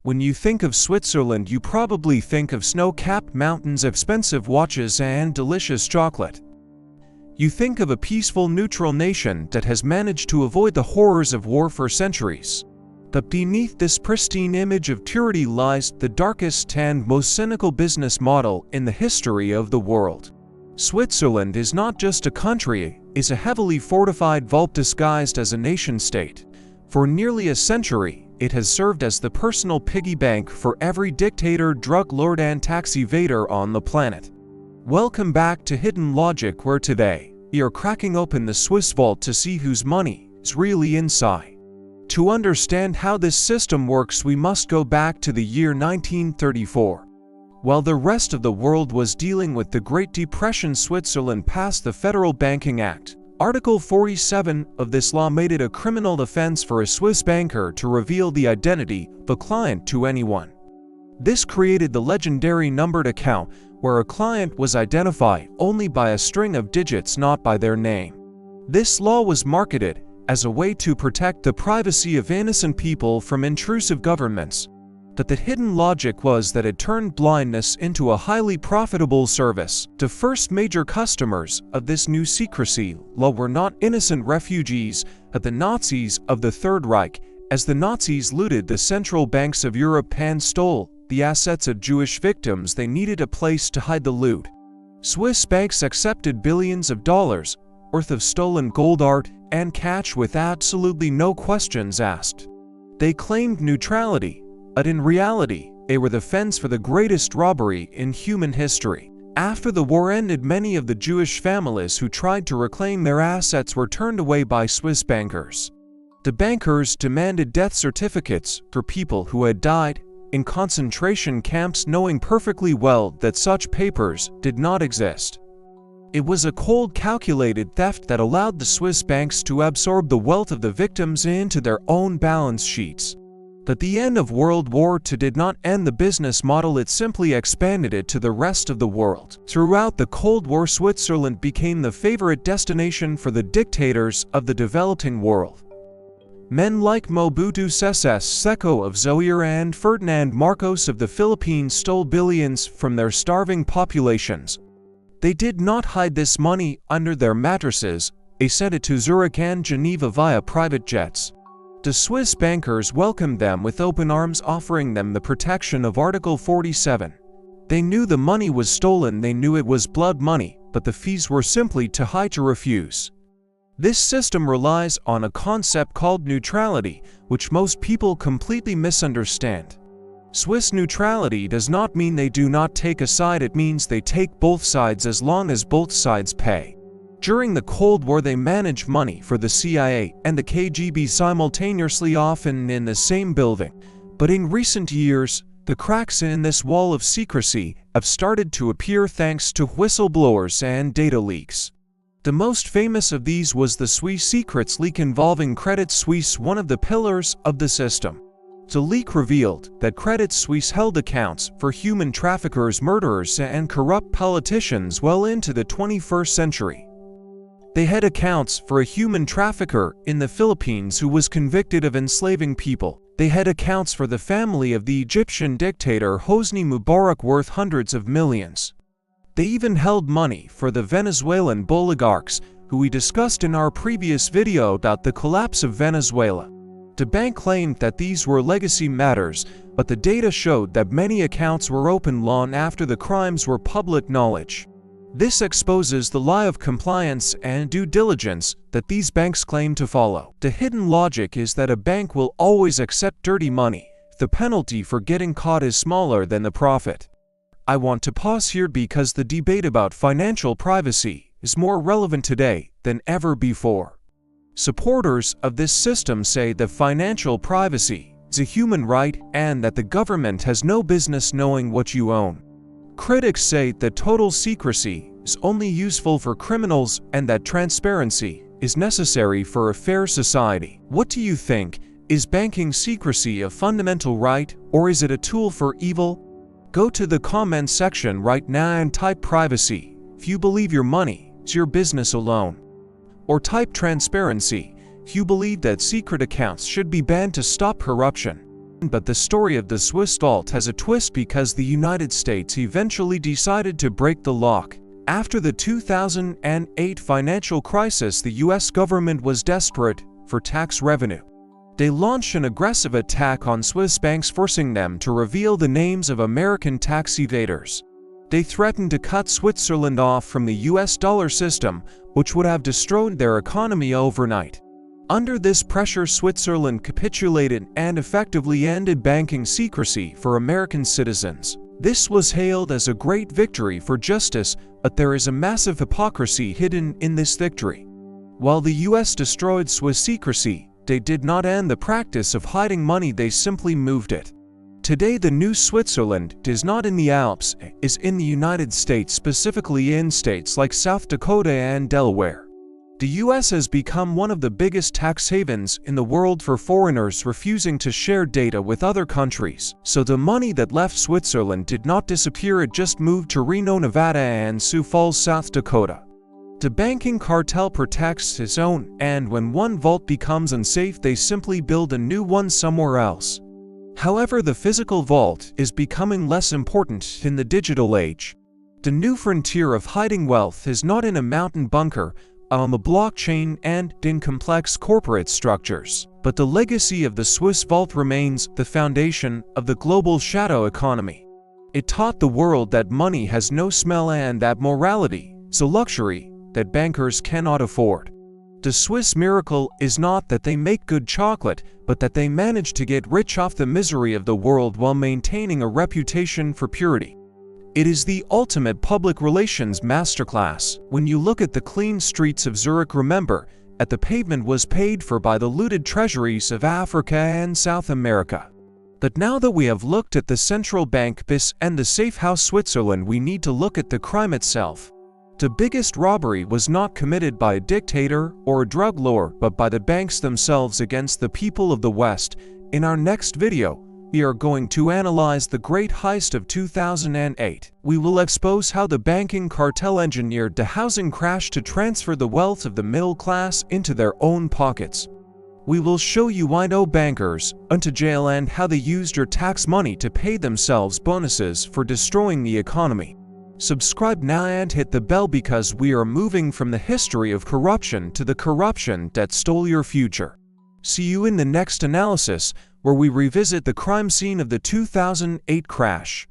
When you think of Switzerland, you probably think of snow-capped mountains, expensive watches, and delicious chocolate. You think of a peaceful, neutral nation that has managed to avoid the horrors of war for centuries. But beneath this pristine image of tyranny lies the darkest and most cynical business model in the history of the world. Switzerland is not just a country, it's a heavily fortified vault disguised as a nation-state. For nearly a century, it has served as the personal piggy bank for every dictator, drug lord, and tax evader on the planet. Welcome back to Hidden Logic, where today, we are cracking open the Swiss vault to see whose money is really inside. To understand how this system works, we must go back to the year 1934. While the rest of the world was dealing with the Great Depression, Switzerland passed the Federal Banking Act. Article 47 of this law made it a criminal offense for a Swiss banker to reveal the identity of a client to anyone. This created the legendary numbered account, where a client was identified only by a string of digits, not by their name. This law was marketed as a way to protect the privacy of innocent people from intrusive governments. But the hidden logic was that it turned blindness into a highly profitable service. The first major customers of this new secrecy law were not innocent refugees, but the Nazis of the Third Reich, as the Nazis looted the central banks of Europe and stole the assets of Jewish victims. They needed a place to hide the loot. Swiss banks accepted billions of dollars worth of stolen gold, art, and cash with absolutely no questions asked. They claimed neutrality, but in reality, they were the fence for the greatest robbery in human history. After the war ended, many of the Jewish families who tried to reclaim their assets were turned away by Swiss bankers. The bankers demanded death certificates for people who had died in concentration camps, knowing perfectly well that such papers did not exist. It was a cold, calculated theft that allowed the Swiss banks to absorb the wealth of the victims into their own balance sheets. But the end of World War II did not end the business model, it simply expanded it to the rest of the world. Throughout the Cold War, Switzerland became the favorite destination for the dictators of the developing world. Men like Mobutu Sese Seko of Zaire and Ferdinand Marcos of the Philippines stole billions from their starving populations. They did not hide this money under their mattresses, they sent it to Zurich and Geneva via private jets. The Swiss bankers welcomed them with open arms, offering them the protection of Article 47. They knew the money was stolen, they knew it was blood money, but the fees were simply too high to refuse. This system relies on a concept called neutrality, which most people completely misunderstand. Swiss neutrality does not mean they do not take a side, it means they take both sides as long as both sides pay. During the Cold War, they managed money for the CIA and the KGB simultaneously, often in the same building. But in recent years, the cracks in this wall of secrecy have started to appear thanks to whistleblowers and data leaks. The most famous of these was the Suisse Secrets leak involving Credit Suisse, one of the pillars of the system. The leak revealed that Credit Suisse held accounts for human traffickers, murderers, and corrupt politicians well into the 21st century. They had accounts for a human trafficker in the Philippines who was convicted of enslaving people. They had accounts for the family of the Egyptian dictator Hosni Mubarak worth hundreds of millions. They even held money for the Venezuelan oligarchs, who we discussed in our previous video about the collapse of Venezuela. The bank claimed that these were legacy matters, but the data showed that many accounts were open long after the crimes were public knowledge. This exposes the lie of compliance and due diligence that these banks claim to follow. The hidden logic is that a bank will always accept dirty money if the penalty for getting caught is smaller than the profit. I want to pause here because the debate about financial privacy is more relevant today than ever before. Supporters of this system say that financial privacy is a human right and that the government has no business knowing what you own. Critics say that total secrecy is only useful for criminals and that transparency is necessary for a fair society. What do you think? Is banking secrecy a fundamental right, or is it a tool for evil? Go to the comment section right now and type privacy if you believe your money is your business alone. Or type transparency if you believe that secret accounts should be banned to stop corruption. But the story of the Swiss vault has a twist because the United States eventually decided to break the lock. After the 2008 financial crisis, the US government was desperate for tax revenue. They launched an aggressive attack on Swiss banks, forcing them to reveal the names of American tax evaders. They threatened to cut Switzerland off from the US dollar system, which would have destroyed their economy overnight. Under this pressure, Switzerland capitulated and effectively ended banking secrecy for American citizens. This was hailed as a great victory for justice, but there is a massive hypocrisy hidden in this victory. While the US destroyed Swiss secrecy, they did not end the practice of hiding money, they simply moved it. Today, the new Switzerland is not in the Alps, is in the United States, specifically in states like South Dakota and Delaware. The US has become one of the biggest tax havens in the world for foreigners refusing to share data with other countries. So the money that left Switzerland did not disappear, it just moved to Reno, Nevada and Sioux Falls, South Dakota. The banking cartel protects its own, and when one vault becomes unsafe, they simply build a new one somewhere else. However, the physical vault is becoming less important in the digital age. The new frontier of hiding wealth is not in a mountain bunker, on the blockchain, and in complex corporate structures. But the legacy of the Swiss vault remains the foundation of the global shadow economy. It taught the world that money has no smell and that morality is a luxury that bankers cannot afford. The Swiss miracle is not that they make good chocolate, but that they manage to get rich off the misery of the world while maintaining a reputation for purity. It is the ultimate public relations masterclass. When you look at the clean streets of Zurich, remember that the pavement was paid for by the looted treasuries of Africa and South America. But now that we have looked at the central bank BIS and the safe house Switzerland, we need to look at the crime itself. The biggest robbery was not committed by a dictator or a drug lord, but by the banks themselves against the people of the West. In our next video, we are going to analyze the great heist of 2008. We will expose how the banking cartel engineered the housing crash to transfer the wealth of the middle class into their own pockets. We will show you why no bankers went to jail and how they used your tax money to pay themselves bonuses for destroying the economy. Subscribe now and hit the bell because we are moving from the history of corruption to the corruption that stole your future. See you in the next analysis, where we revisit the crime scene of the 2008 crash.